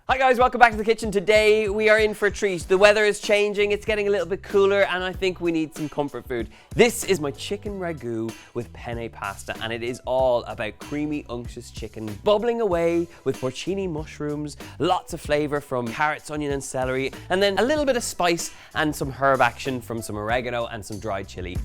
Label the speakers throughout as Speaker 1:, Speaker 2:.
Speaker 1: Hi guys, welcome back to the kitchen. Today we are in for a treat. The weather is changing, it's getting a little bit cooler, and I think we need some comfort food. This is my chicken ragu with penne pasta, and it is all about creamy, unctuous chicken bubbling away with porcini mushrooms, lots of flavour from carrots, onion and celery, and then a little bit of spice and some herb action from some oregano and some dried chilli.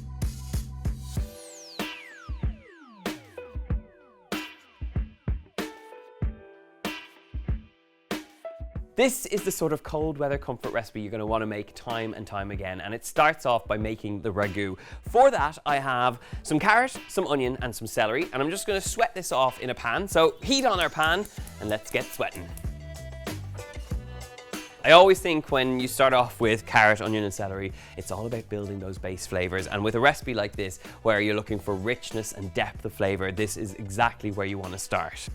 Speaker 1: This is the sort of cold weather comfort recipe you're going to want to make time and time again, and it starts off by making the ragu. For that I have some carrot, some onion and some celery, and I'm just going to sweat this off in a pan. So heat on our pan and let's get sweating. I always think when you start off with carrot, onion and celery, it's all about building those base flavors, and with a recipe like this where you're looking for richness and depth of flavor, this is exactly where you want to start.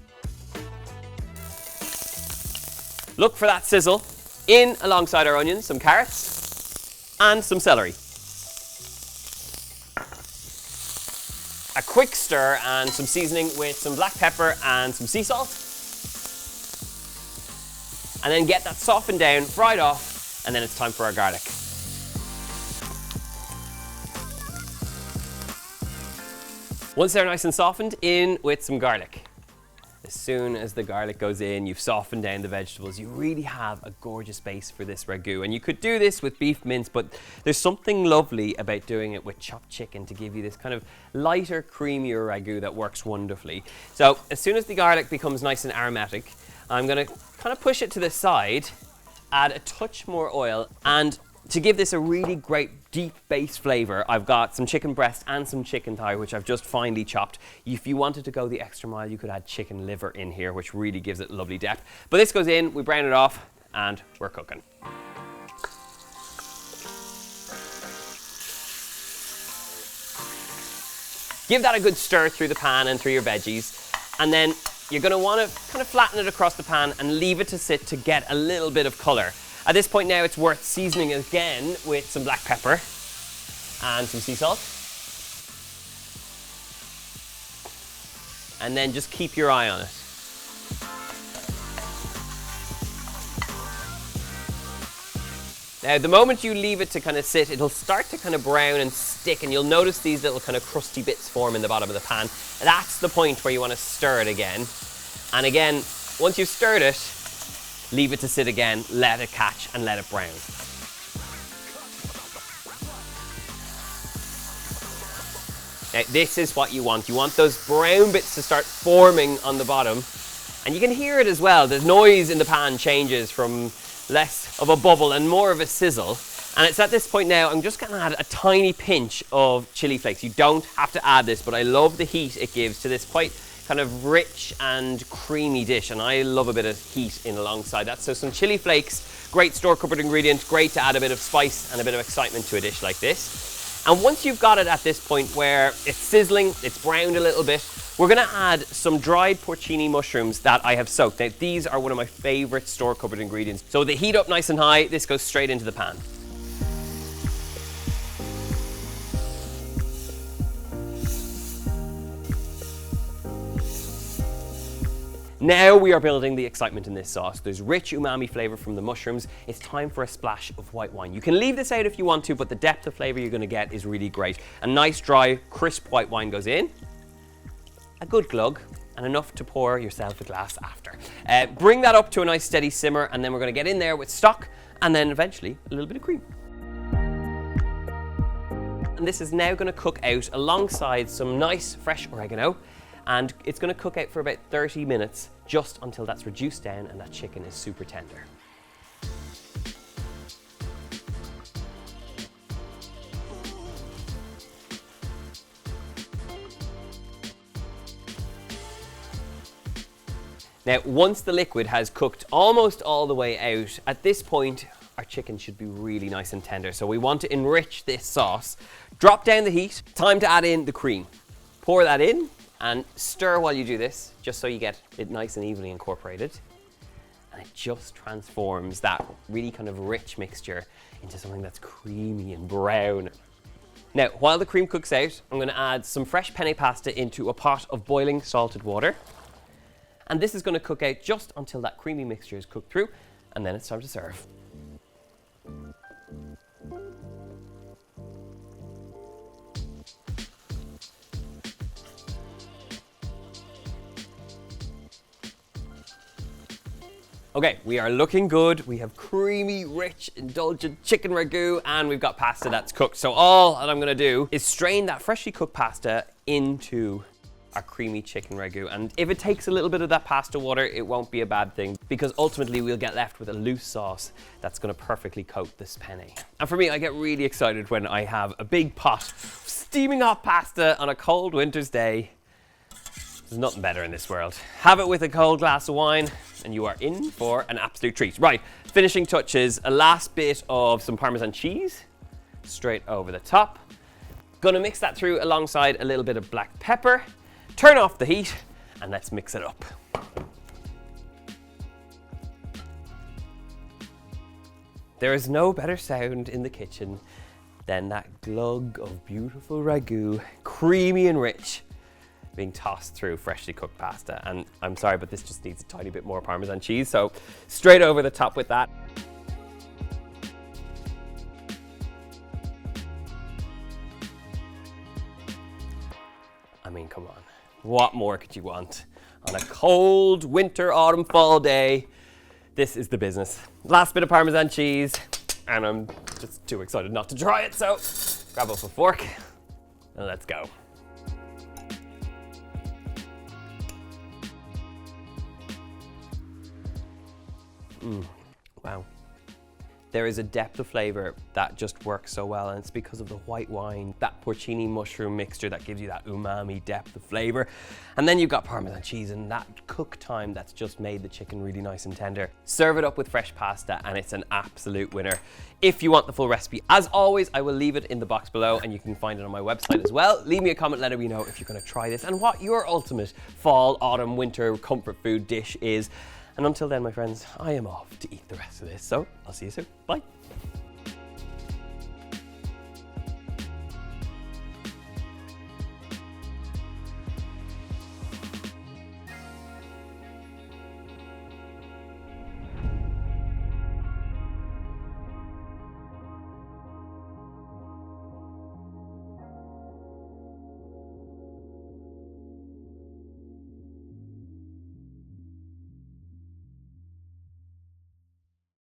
Speaker 1: Look for that sizzle. In alongside our onions, some carrots and some celery. A quick stir and some seasoning with some black pepper and some sea salt. And then get that softened down, fried off, and then it's time for our garlic. Once they're nice and softened, in with some garlic. As soon as the garlic goes in, you've softened down the vegetables, you really have a gorgeous base for this ragu. And you could do this with beef mince, but there's something lovely about doing it with chopped chicken to give you this kind of lighter, creamier ragu that works wonderfully. So as soon as the garlic becomes nice and aromatic, I'm going to kind of push it to the side, add a touch more oil, and to give this a really great deep base flavor, I've got some chicken breast and some chicken thigh, which I've just finely chopped. If you wanted to go the extra mile, you could add chicken liver in here, which really gives it lovely depth. But this goes in, we brown it off, and we're cooking. Give that a good stir through the pan and through your veggies, and then you're going to want to kind of flatten it across the pan and leave it to sit to get a little bit of colour. At this point now, it's worth seasoning again with some black pepper and some sea salt. And then just keep your eye on it. Now, the moment you leave it to kind of sit, it'll start to kind of brown and stick, and you'll notice these little kind of crusty bits form in the bottom of the pan. That's the point where you want to stir it again. And again, once you've stirred it, leave it to sit again, let it catch and let it brown. Now this is what you want. You want those brown bits to start forming on the bottom. And you can hear it as well. The noise in the pan changes from less of a bubble and more of a sizzle. And it's at this point now, I'm just going to add a tiny pinch of chili flakes. You don't have to add this, but I love the heat it gives to this quite kind of rich and creamy dish, and I love a bit of heat in alongside that. So some chili flakes, great store cupboard ingredient, great to add a bit of spice and a bit of excitement to a dish like this. And once you've got it at this point where it's sizzling, it's browned a little bit, we're going to add some dried porcini mushrooms that I have soaked. Now these are one of my favorite store cupboard ingredients. So they heat up nice and high, this goes straight into the pan. Now we are building the excitement in this sauce. There's rich umami flavor from the mushrooms. It's time for a splash of white wine. You can leave this out if you want to, but the depth of flavor you're going to get is really great. A nice, dry, crisp white wine goes in. A good glug, and enough to pour yourself a glass after. Bring that up to a nice steady simmer, and then we're going to get in there with stock, and then eventually a little bit of cream. And this is now going to cook out alongside some nice fresh oregano, and it's going to cook out for about 30 minutes, just until that's reduced down and that chicken is super tender. Now, once the liquid has cooked almost all the way out, at this point, our chicken should be really nice and tender. So we want to enrich this sauce. Drop down the heat. Time to add in the cream. Pour that in and stir while you do this, just so you get it nice and evenly incorporated. And it just transforms that really kind of rich mixture into something that's creamy and brown. Now, while the cream cooks out, I'm going to add some fresh penne pasta into a pot of boiling salted water. And this is going to cook out just until that creamy mixture is cooked through, and then it's time to serve. Okay, we are looking good. We have creamy, rich, indulgent chicken ragu, and we've got pasta that's cooked. So all that I'm gonna do is strain that freshly cooked pasta into our creamy chicken ragu. And if it takes a little bit of that pasta water, it won't be a bad thing, because ultimately we'll get left with a loose sauce that's gonna perfectly coat this penne. And for me, I get really excited when I have a big pot of steaming hot pasta on a cold winter's day. There's nothing better in this world. Have it with a cold glass of wine and you are in for an absolute treat. Right, finishing touches, a last bit of some Parmesan cheese straight over the top. Gonna mix that through alongside a little bit of black pepper. Turn off the heat and let's mix it up. There is no better sound in the kitchen than that glug of beautiful ragu, creamy and rich, being tossed through freshly cooked pasta. And I'm sorry, but this just needs a tiny bit more Parmesan cheese, so straight over the top with that. I mean, come on, what more could you want on a cold winter, autumn, fall day? This is the business. Last bit of Parmesan cheese, and I'm just too excited not to try it, so grab up a fork and let's go. Wow. There is a depth of flavor that just works so well, and it's because of the white wine, that porcini mushroom mixture that gives you that umami depth of flavor. And then you've got Parmesan cheese and that cook time that's just made the chicken really nice and tender. Serve it up with fresh pasta and it's an absolute winner. If you want the full recipe, as always, I will leave it in the box below and you can find it on my website as well. Leave me a comment letting me know if you're gonna try this and what your ultimate fall, autumn, winter comfort food dish is. And until then, my friends, I am off to eat the rest of this. So I'll see you soon. Bye.